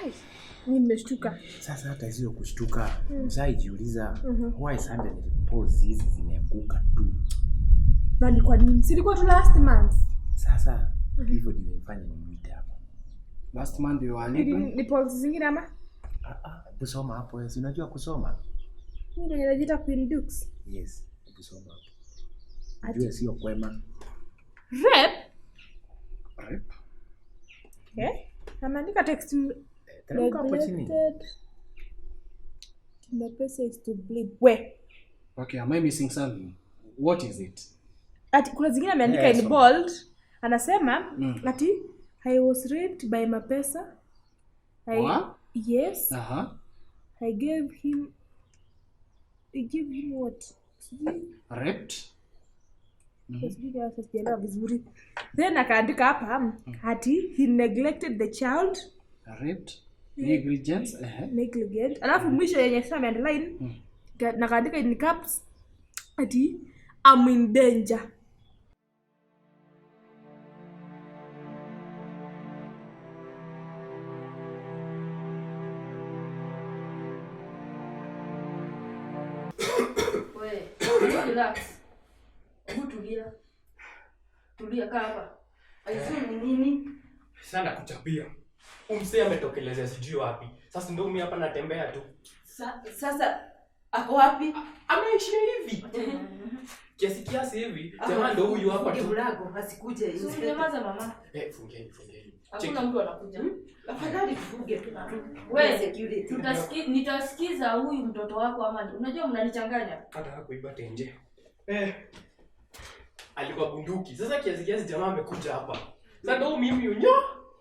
Kai. Nimeshtuka. Sasa hata hizo kushtuka, msaijiuliza why Sunday reports hizi zimeanguka tu. Bali kwa nini? Silikuwa tu last month. Sasa hivyo ndio nifanye nimuite hapa. Last month you were leaving. Ni polls zingine ama? Kusoma hapo, wewe unajua kusoma? Mimi ndio najiita Queen Dukes. Yes, kusoma hapo. Unajua sio kwema. Rep? Eh? Ameandika text Teremka hapo chini. MAPESA is to blame. Where? Okay, am I missing something? What is it? Ati kuna zingine ameandika in bold. Anasema ati I was raped by MAPESA. What? Yes. I gave him what? Raped? Vizuri. Then akaandika hapa ati he neglected the child. Raped? Negligence? Negligent. Alafu mwisho yenye sasa underline na kaandika in caps ati I'm in danger. Relax. Tulia hapa. Aisee nini? Sana kuchapia. Umse ametokelezea sijui wapi. Sasa ndio mimi hapa natembea tu. Sasa ako wapi? Ameishi hivi. Kiasi hivi. Jamaa ndio huyu hapa tu. Mlango asikuje. Usinyamaza mama. Fungeni. Hakuna mtu anakuja. Afadhali tufuge tu. Wewe security. Nitasikiza huyu mtoto wako ama unajua mnanichanganya. Hata hakuiba tenje. Alikuwa bunduki. Sasa kiasi jamaa amekuja hapa. Sasa ndio mimi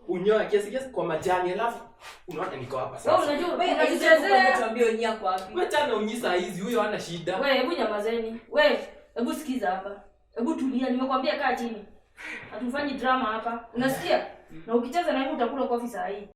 unyoa kiasi kwa majani alafu unaona niko hapa sasa. Wewe unajua unajichezea tuambie unyia kwa wapi? Wewe tena unyisa hizi huyo hana shida. Wewe hebu nyamazeni. Wewe hebu sikiza hapa. Hebu tulia nimekwambia kaa chini. Hatufanyi drama hapa. Unasikia? Na ukicheza na hivi utakula kofi saa hii.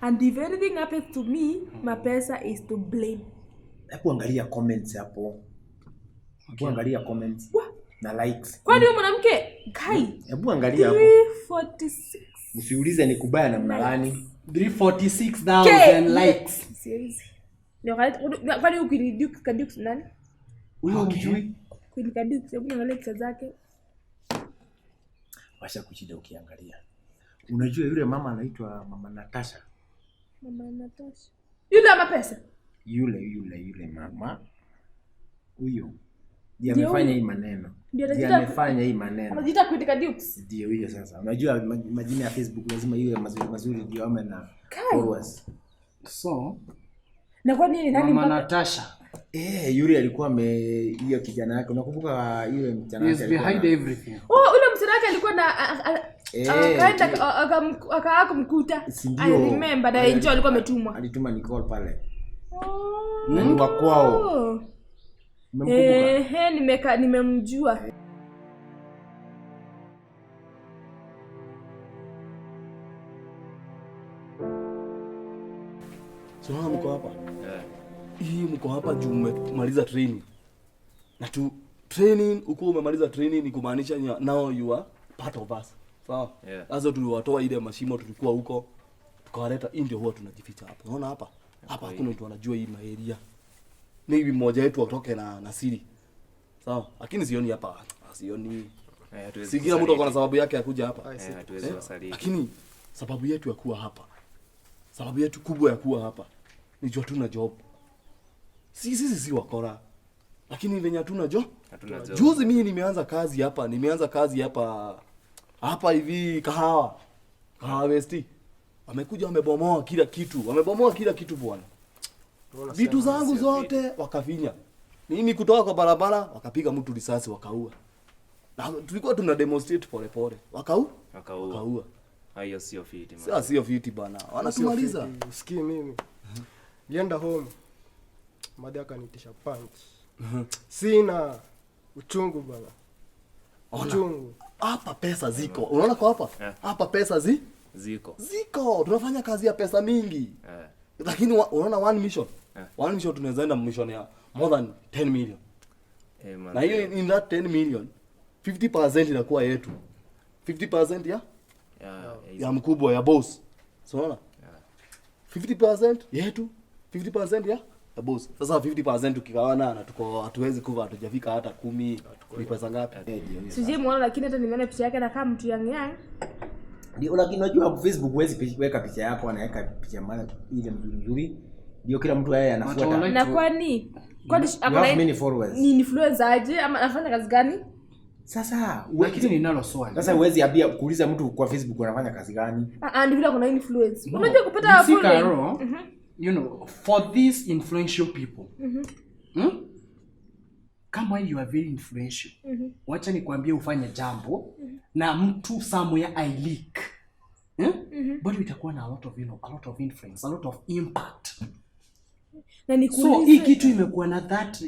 And if anything happens to me, MAPESA is to blame. Hebu angalia comments hapo. Hebu angalia comments na likes. Kwani huyu mwanamke Kai? Hebu angalia hapo. 346. Msiulize ni kubaya namna gani. 346,000 likes. Seriously. Ndio kwani huyu Queen Dukes nani? Huyo mjui? Queen Dukes, hebu angalia picha zake. Washa kuchida ukiangalia. Unajua yule mama anaitwa Mama Natasha. Mama Natasha. Yule MAPESA? Yule mama. Huyo. Ndiye amefanya hii maneno. Ndiye amefanya hii maneno. Anajiita Queen Dukes. Ndio hiyo sasa. Unajua majina ya Facebook lazima iwe mazuri ndio ame na followers. So, na kwa nini nani Mama Natasha? Yule alikuwa hiyo kijana yake. Unakumbuka yule msichana yake? He's behind everything. Yule msichana yake alikuwa na akaenda akamkuta. I remember that enjoy alikuwa ametumwa. Alituma Nicole pale. Ni wa kwao. Nimemjua. So mko hapa? Hii mko hapa juu mmemaliza training. Na tu training uko umemaliza training ni kumaanisha now you are part of us. Sawa? Sasa tuliwatoa ile mashimo tulikuwa huko tukawaleta ndio huwa tunajificha hapa. Unaona hapa? Hapa hakuna mtu anajua hii area. Maybe mmoja wetu atoke na siri. Sawa? Lakini sioni hapa. Sioni. Sikia mtu kwa sababu yake ya kuja hapa. Hatuwezi wasalia. Lakini sababu yetu ya kuwa hapa. Sababu yetu kubwa ya kuwa hapa ni jua tuna job. Sisi si wakora. Lakini venye hatuna job. Juzi mimi nimeanza kazi hapa. Hapa hivi Kahawa West. Wamekuja wamebomoa kila kitu bwana. Vitu zangu zote wakafinya. Mimi kutoka kwa barabara wakapiga mtu risasi wakaua. Na tulikuwa tuna demonstrate pole. Wakaua. Hayo sio fiti bana. Sio fiti bana. Wanatumaliza. Usikie mimi. Lienda home. Madhe akanitisha punch. Sina uchungu bana. Uchungu. Hapa pesa ziko. Unaona kwa hapa? Hapa pesa ziko. Tunafanya kazi ya pesa mingi. Lakini unaona one mission. One mission tunaweza enda mission ya more than 10 million. Na hiyo in that 10 million 50% inakuwa yetu. 50% ya mkubwa ya boss. So unaona? 50% yetu, 50% ya boss. Sasa 50% tukigawana na tuko hatuwezi kuva hatujafika hata 10. Ni pesa ngapi? Sije muone, lakini hata nimeona picha yake na kama mtu yang. Ndio, lakini unajua Facebook huwezi weka picha yako, anaweka picha mara ile nzuri. Ndio kila mtu yeye anafuata. Na kwani akona ni influencer aje ama anafanya kazi gani? Sasa lakini ninalo swali. Sasa huwezi ambia kuuliza mtu kwa Facebook anafanya kazi gani? Ndio vile kuna influence. Unajua kupata following. You know, for these influential people. Kama you are very influential. Wacha nikwambie ufanye jambo na mtu somewhere I leak. But itakuwa na a lot of influence, a lot of impact. Na so hii kitu imekuwa na that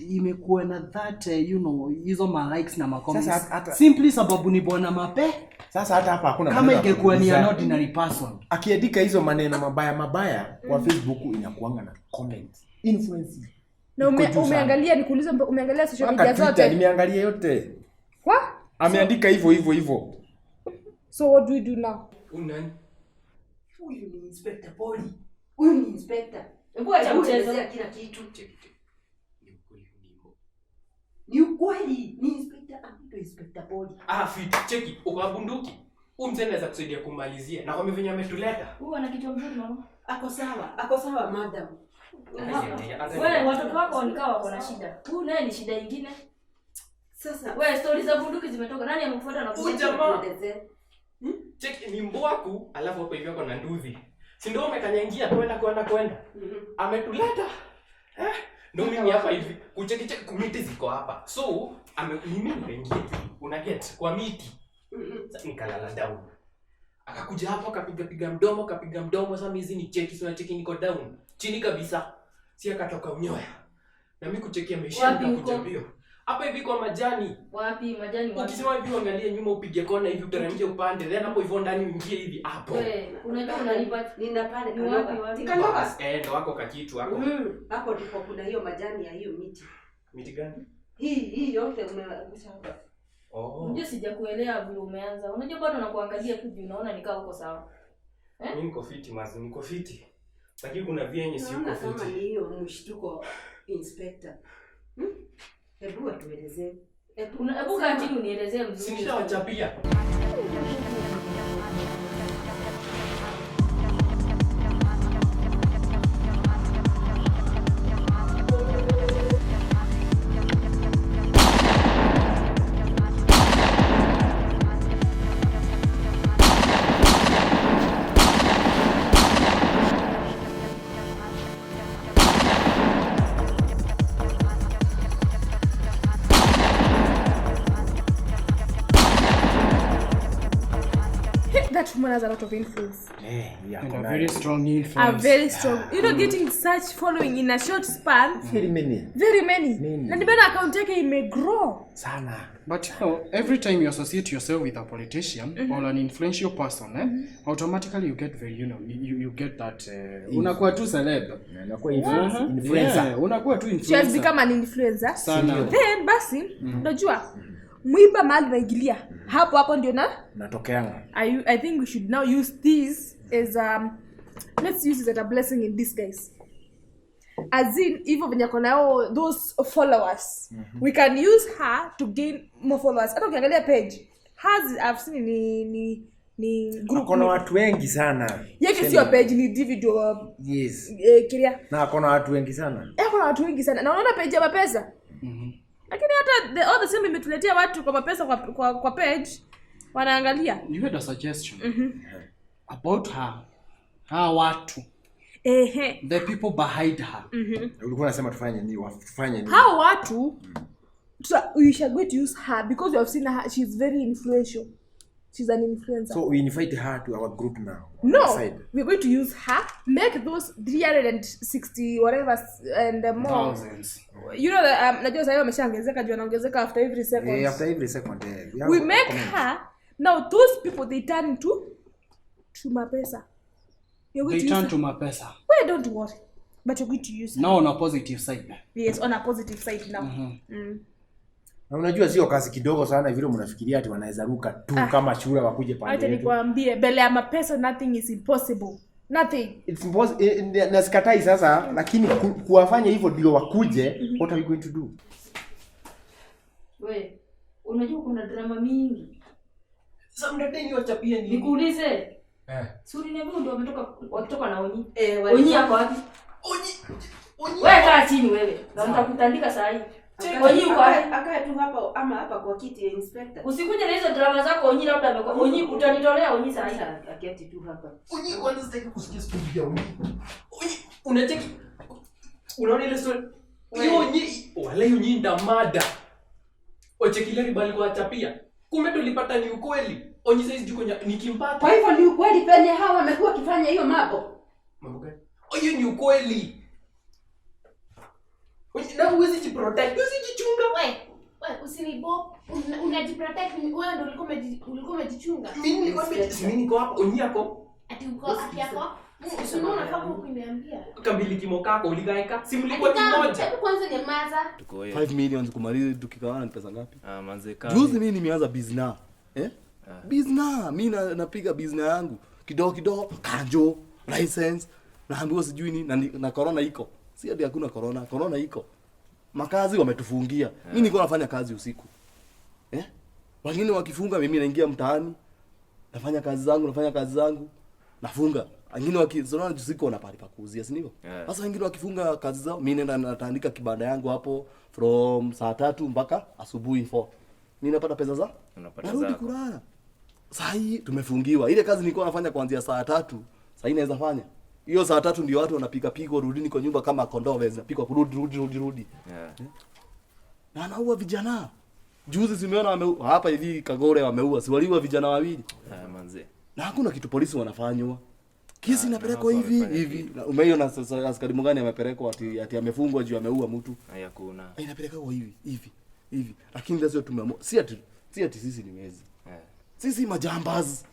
you know, hizo ma likes na ma comments. Simply sababu ni bwana mape. Sasa hata hapa hakuna kama ingekuwa ni an ordinary person. Akiandika hizo maneno mabaya kwa Facebook inakuanga na comments. Influence. Na umeangalia, nikuulize, umeangalia social media zote? Nimeangalia yote. What? Ameandika hivyo. So what do we do now? Unani? Huyu ni inspector Poli. Huyu ni inspector. Hebu acha mchezo kila kitu. Ni ukweli. Ni inspector ambaye inspector Poli. Fit cheki ukabunduki. Mzee anaweza kusaidia kumalizia. Na kwa mimi ametuleta. Huyu ana kitu mzuri mama. Ako sawa madam. Wewe watoto wako wanikawa wako na shida. Huyu naye ni shida nyingine. Sasa wewe stories za bunduki zimetoka. Nani amekufuata na kuelezea? Cheki ni mboaku alafu hapo hivi yako na nduthi. Si ndio umekanyangia kwenda. Ametuleta. Ndio mimi hapa hivi. Kucheki kumiti ziko hapa. So mimi nimeingia hivi. Una get kwa miti. Sasa nikalala down. Akakuja hapo akapiga mdomo sasa hizi ni cheki sio cheki niko down. Chini kabisa. Si akatoka unyoya. Na mimi kuchekia maisha nikakuja mbio. Hapa hivi kwa majani. Wapi majani? Ukisema hivi angalia nyuma upige kona hivi utarangia upande. Then hapo hivyo ndani uingie hivi hapo. Wewe unajua unalipa nina pale ni wapi? Tikanoka. Ndo wako kakitu hapo. Hapo ndipo kuna hiyo majani ya hiyo miti. Miti gani? Hii yote umeangusha hapa. Unajua sijakuelewa vile umeanza. Unajua bado nakuangalia tu juu unaona nikaa uko sawa. Mimi niko fiti mazi, niko fiti. Lakini kuna vyenye si uko fiti. Kama ni hiyo mshtuko inspector. Hebu atuelezee. Hebu kaa chini unielezee mzuri. Si nishawachapia. That woman has a lot of influence. And a very strong influence. A very strong. You know, getting such following in a short span. Very many. And the better account take may grow. Sana. But you know, every time you associate yourself with a politician or an influential person, automatically you get very, you know, you get that unakuwa tu celeb. Unakuwa influencer. Yeah, unakuwa tu influencer. She has become an influencer. Sana. Then basi, unajua mwiba mahali naingilia. Hapo ndio natokeanga. I think we should now use this as let's use it as a blessing in disguise. As in, hivyo venye kona those followers, we can use her to gain more followers. Hata ukiangalia page, hers I've seen ni group. Kuna watu wengi sana. Yake sio page, ni individual. Yes. Kiria. Na kuna watu wengi sana. Kuna watu wengi sana. Na unaona page ya MAPESA? Lakini hata all the same imetuletea watu kwa MAPESA kwa page wanaangalia. You had a suggestion about her watu. The people behind her. Ulikuwa unasema tufanye nini? How watu we should go to use her because you have seen her, she's very influential. She's an influencer. So we invite her to our group now. No, Side. we're going to use her, make those 360 whatever and more. Thousands. You know that najua sasa wameshaongezeka juu anaongezeka after every second. Yeah, after every second. We make her now those people they turn to MAPESA. They turn to MAPESA. Well, don't worry. But you're going to use her. Now on a positive side. Yes, on a positive side now. Na unajua sio kazi kidogo sana vile mnafikiria ati wanaweza ruka tu kama shule wakuje pande yetu. Acha nikwambie mbele ya MAPESA nothing is impossible. Nothing. It's impossible. Nasikatai sasa lakini kuwafanya hivyo ndio wakuje. What are we going to do? Wewe, unajua kuna drama mingi. Sasa mnadai ni wachapie nini? Nikuulize. Suri ndio ndio wakitoka na Onyi. Onyi. Onyi yako wapi? Onyi. Wewe kaa chini wewe. Na nitakutandika saa hii. Onyi uko wapi? Akae tu hapa ama hapa kwa kiti ya inspector. Usikuje na hizo drama zako Onyi labda amekuwa. Onyi utanitolea Onyi saa hii. Aketi tu hapa. Onyi kwanza sitaki kusikia story ya Onyi. Onyi unacheki. Unaona ile story? Onyi wala Onyi ndamada. Ochekile ribali kwa chapia. Kumbe tulipata ni ukweli. Onyi sasa juko nikimpata. Kwa hivyo ni ukweli penye hawa wamekuwa kifanya hiyo mambo. Mambo gani? Hiyo ni ukweli. Onyi na uwezi jiprotect, uwezi jichunga. Wewe usinibo unajiprotect wewe ndio ulikuwa umejichunga. Mimi niko hapa Onyi yako. Ati uko afya yako? Unaona kama ukiniambia. Kambili kimokako uligaika. Si mlikuwa kimoja. Hebu kwanza nyamaza. 5 million kumaliza tukigawana ni pesa ngapi? Manze Juzi mimi nimeanza business. Business, mimi napiga business yangu. Kidogo kanjo, license, naambiwa sijui nini na corona iko. Si hadi hakuna corona iko. Makazi wametufungia. Mimi niko nafanya kazi usiku. Wengine wakifunga mimi naingia mtaani. Nafanya kazi zangu. Nafunga. Wengine wakizona usiku wanapali pa kuuzia, si ndivyo? Sasa wengine wakifunga kazi zao, mimi nenda natandika kibanda yangu hapo from saa 3 mpaka asubuhi 4. Mimi napata pesa za? Unapata za. Kulala. Sasa hii tumefungiwa. Ile kazi nilikuwa nafanya kuanzia saa 3, sasa hii naweza fanya. Hiyo saa 3 ndio watu wanapiga pigo rudini kwa nyumba kama kondoo waweza pigwa rudi. Na anaua vijana. Juzi simeona hapa hivi Kagore wameua, si waliua vijana wawili. Manze. Na hakuna kitu polisi wanafanywa. Kesi inapelekwa hivi. Umeiona sasa askari mgani amepelekwa ati amefungwa juu ameua mtu? Hayakuna. Inapelekwa hivi. Lakini lazima tumeamua. Si ati sisi ni wezi. Sisi majambazi.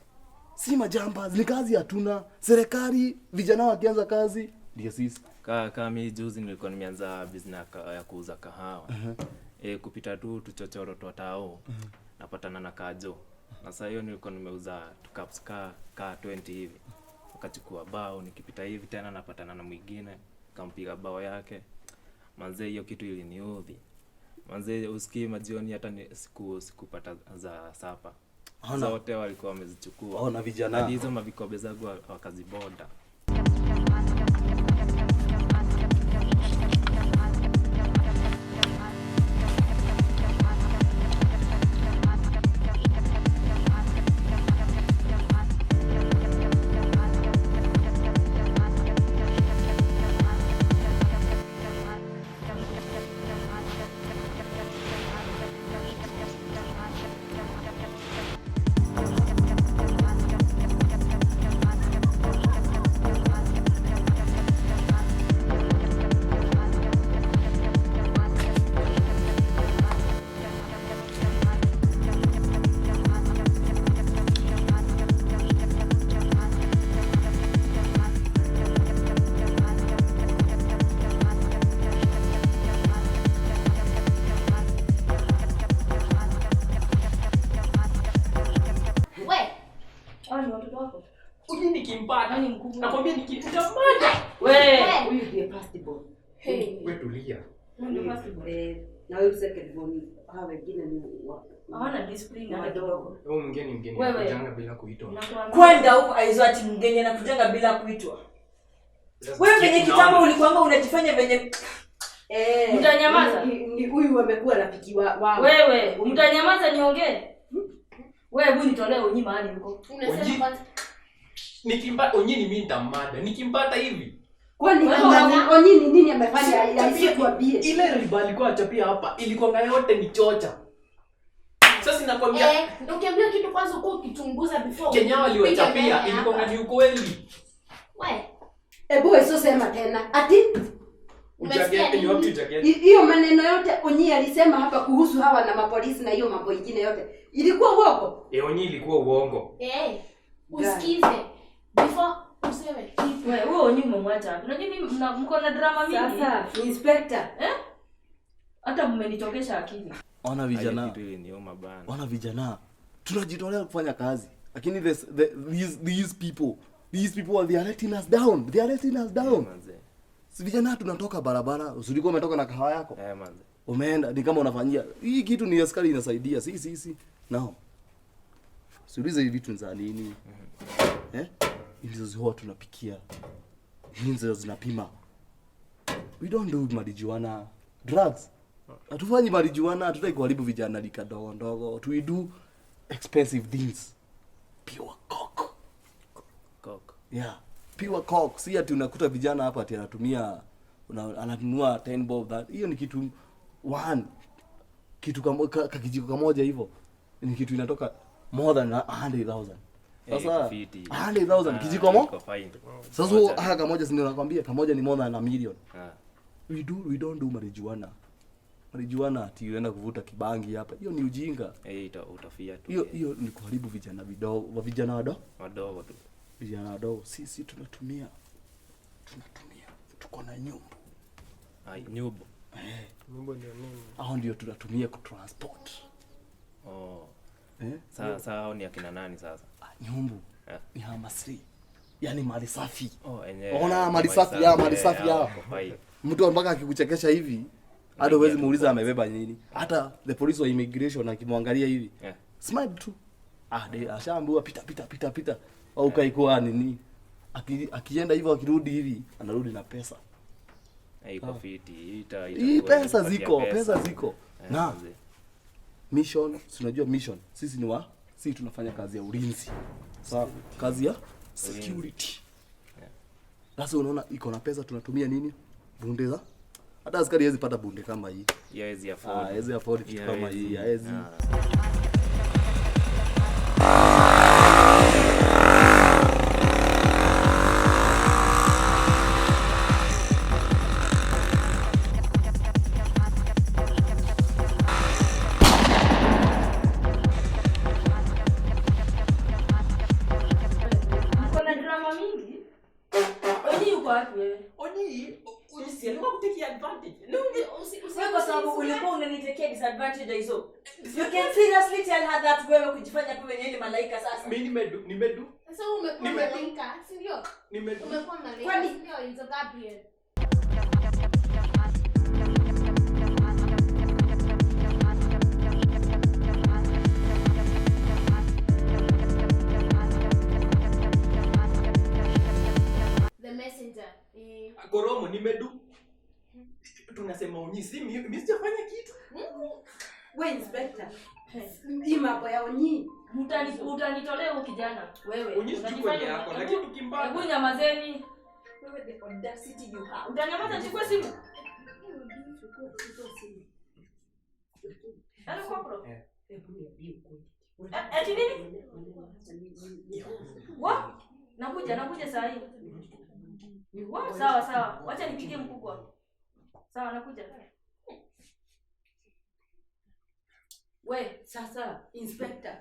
Si majambazi, ni kazi hatuna. Serikali vijana wakianza kazi ndio sisi. Kama mimi juzi nilikuwa nimeanza business ya kuuza kahawa. Kupita tu tuchochoro totao. Napatana na Kajo. Na sasa hiyo nilikuwa nimeuza cups ka 20 hivi. Wakachukua bao nikipita hivi tena napatana na mwingine kampiga bao yake. Manze hiyo kitu iliniudhi. Manze usikii majioni hata sikupata za sapa. Zote walikuwa wamezichukua. Na vijana. Hizo mavikobe zangu wakaziboda. Uji nikimpata nani mkubwa? Nakwambia nikimpata. Wewe, Huyu ndiye first born. Wewe tulia. ndio first born. Na wewe second born. Hawa wengine ni Hawana discipline hata kidogo. Wewe mgeni Wewe. kujanga bila kuitwa. Kwenda huko aizo ati mgeni na kujanga bila kuitwa. Wewe venye kitambo ulikuanga unajifanya venye Mtanyamaza. Ni huyu wamekuwa rafiki wao. Wewe, mtanyamaza niongee. Wewe hebu nitolee Onyi mahali huko. Unasema kwanza Nikimpata Onyi ni mimi nitamada. Nikimpata hivi. Kwani Onyi ni nini amefanya? Yambie Ile riba alikuwa achapia hapa ilikuwa yote ni chocha. Sasa nakwambia ndio ukiambia kitu kwanza uko ukichunguza before. Kenya waliwachapia ilikuwa ni ukweli. We. Ebu wewe sema tena. Ati hiyo maneno yote Onyi alisema hapa kuhusu hawa na mapolisi na hiyo mambo ingine yote. Ilikuwa uongo? Onyi ilikuwa uongo. Usikize. Before useme. Wewe Onyi umemwacha. Unajua mko na drama mingi. Sasa inspector, hata mmenitokesha akili. Ona vijana. Ona vijana. Tunajitolea kufanya kazi. Lakini these people they are letting us down. They are letting us down. Si vijana tunatoka barabara, usilikuwa umetoka na kahawa yako. Manze. Umeenda ni kama unafanyia. Hii kitu ni askari inasaidia. Si. No. Siulize hivi vitu za nini? Hizo zao tunapikia. Hizo zinapima. We don't do marijuana, drugs. Hatufanyi marijuana, hatutaki kuharibu vijana lika ndogo. We do expensive things. Pure coke. Yeah. Pure coke. Si ati unakuta vijana hapa ati anatumia ananunua 10 bob that. Hiyo ni kitu kitu kama kijiko kimoja hivyo. Ni kitu inatoka more than 100,000. Sasa 100,000 kijiko moja. Sasa haka moja si ndio nakwambia kamoja ni more than a million. We don't do marijuana. Marijuana ati unaenda kuvuta kibangi hapa. Hiyo ni ujinga. Utafia tu. Hiyo ni kuharibu vijana vidogo, vijana wadogo tu. Vijana wadogo sisi tunatumia. Tuko na nyumbu. Nyumbu. Nyumbu ndio nini? Hao ndio tunatumia ku transport. Sasa hao ni akina nani sasa? Nyumbu. Ni hamasri. Yaani mali safi. Enyewe. Ona mali safi ya. Mtu mpaka akikuchekesha hivi, hata huwezi muuliza amebeba nini. Hata the police wa immigration akimwangalia hivi. Smile tu. Ashaambiwa pita. Au kaikuwa nini? Akienda hivyo akirudi hivi, anarudi na pesa. Iko fiti. Hii pesa ziko. Na mission, unajua mission. Sisi tunafanya kazi ya ulinzi. Sawa, kazi ya security. Sasa unaona iko na pesa tunatumia nini? Bunde za. Hata askari hawezi pata bunde kama hii. Hawezi afford. Hawezi afford kitu kama hii. Hawezi. Kuna drama mingi. Onyi uko wapi wewe? Unisielewa kutekia advantage. Wewe kwa sababu ulikuwa unanitekea disadvantage hizo. You can seriously tell her that wewe kujifanya tu wenyewe ni malaika sasa. Mimi nimedu. Sasa umekuwa malaika, si ndio? Nimedu. Umekuwa malaika, si ndio? It's a Gabriel. The messenger. Goromo nimedu. Tunasema Onyi mimi sijafanya kitu. Wewe inspector. Hii mambo ya Onyi. Utanitolea huyu kijana. Wewe. Onyi sijui yako lakini tukimbana. Hebu nyamazeni. Wewe the audacity you have. Utanyamaza chukua simu. Ana kopro. Ati nini? Nakuja saa hii. Sawa. Wacha nipigie mkubwa. Sawa, nakuja. We, Sasa inspector,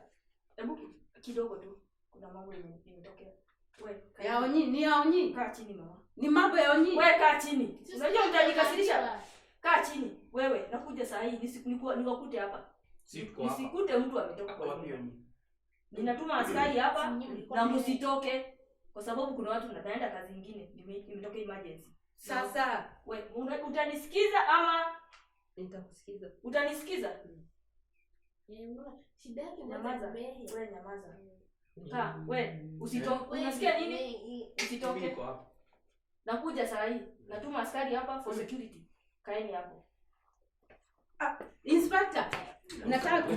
hebu kidogo tu. Kuna mambo imetokea. We, ya Onyi, ni ya Onyi. Kaa chini mama. Ni mambo ya Onyi. We, kaa chini. Unajua mtanikasirisha. Kaa chini. Wewe, nakuja saa hii. Nikakute hapa. Nisikute mtu ametoka kwa wapi Onyi. Ninatuma askari hapa na msitoke kwa sababu kuna watu wanaenda kazi nyingine. Nimetoka emergency. Sasa, we utanisikiza ama nitakusikiza? Utanisikiza? Shida yake nyamaza. Wewe nyamaza. Kaa, we usitoke. Unasikia nini? Usitoke. Nakuja saa hii. Natuma askari hapa for security. Kaeni hapo. Inspector, nataka